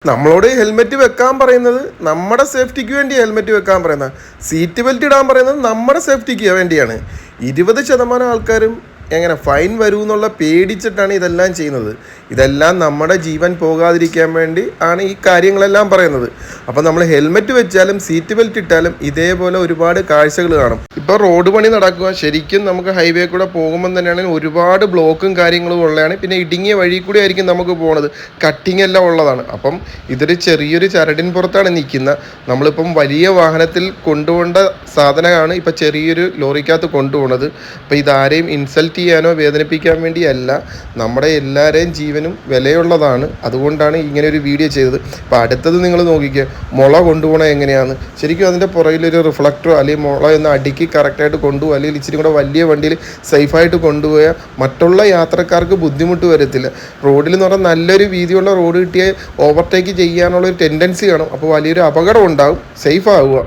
നമ്മളോട് ഹെൽമെറ്റ് വെക്കാൻ പറയുന്നത് നമ്മുടെ സേഫ്റ്റിക്ക് വേണ്ടി ഹെൽമെറ്റ് വെക്കാൻ പറയുന്നത്, സീറ്റ് ബെൽറ്റ് ഇടാൻ പറയുന്നത് നമ്മുടെ സേഫ്റ്റിക്ക് വേണ്ടിയാണ്. 20% ആൾക്കാരും എങ്ങനെ ഫൈൻ വരൂ എന്നുള്ള പേടിച്ചിട്ടാണ് ഇതെല്ലാം ചെയ്യുന്നത്. ഇതെല്ലാം നമ്മുടെ ജീവൻ പോകാതിരിക്കാൻ വേണ്ടി ആണ് ഈ കാര്യങ്ങളെല്ലാം പറയുന്നത്. അപ്പോൾ നമ്മൾ ഹെൽമെറ്റ് വെച്ചാലും സീറ്റ് ബെൽറ്റ് ഇട്ടാലും ഇതേപോലെ ഒരുപാട് കാഴ്ചകൾ കാണും. ഇപ്പോൾ റോഡ് പണി നടക്കുക, ശരിക്കും നമുക്ക് ഹൈവേ കൂടെ പോകുമ്പോൾ തന്നെയാണെങ്കിൽ ഒരുപാട് ബ്ലോക്കും കാര്യങ്ങളും ഉള്ളതാണ്. പിന്നെ ഇടുങ്ങിയ വഴി കൂടി ആയിരിക്കും നമുക്ക് പോകുന്നത്, കട്ടിങ് എല്ലാം ഉള്ളതാണ്. അപ്പം ഇതൊരു ചെറിയൊരു ചരടിൻ പുറത്താണ് നിൽക്കുന്നത്. നമ്മളിപ്പം വലിയ വാഹനത്തിൽ കൊണ്ടുപോകേണ്ട സാധനമാണ് ഇപ്പം ചെറിയൊരു ലോറിക്കകത്ത് കൊണ്ടുപോകുന്നത്. അപ്പോൾ ഇതാരെയും ഇൻസൾട്ട് ചെയ്യാനോ വേദനിപ്പിക്കാൻ വേണ്ടിയല്ല, നമ്മുടെ എല്ലാവരെയും ജീവനും വിലയുള്ളതാണ്. അതുകൊണ്ടാണ് ഇങ്ങനെ ഒരു വീഡിയോ ചെയ്തത്. അപ്പോൾ അടുത്തത് നിങ്ങൾ നോക്കിക്കുക, മുള കൊണ്ടുപോകണത് എങ്ങനെയാണ്. ശരിക്കും അതിൻ്റെ പുറകിലൊരു റിഫ്ലക്ടറോ അല്ലെങ്കിൽ മുള ഒന്ന് അടുക്കി കറക്റ്റായിട്ട് കൊണ്ടുപോകുക, അല്ലെങ്കിൽ ഇച്ചിരി കൂടെ വലിയ വണ്ടിയിൽ സേഫായിട്ട് കൊണ്ടുപോയാൽ മറ്റുള്ള യാത്രക്കാർക്ക് ബുദ്ധിമുട്ട് വരത്തില്ല. റോഡിൽ എന്ന് പറഞ്ഞാൽ നല്ലൊരു വീതിയുള്ള റോഡ് കിട്ടിയാൽ ഓവർടേക്ക് ചെയ്യാനുള്ളൊരു ടെൻഡൻസി കാണും. അപ്പോൾ വലിയൊരു അപകടം ഉണ്ടാകും. സേഫ് ആവുക.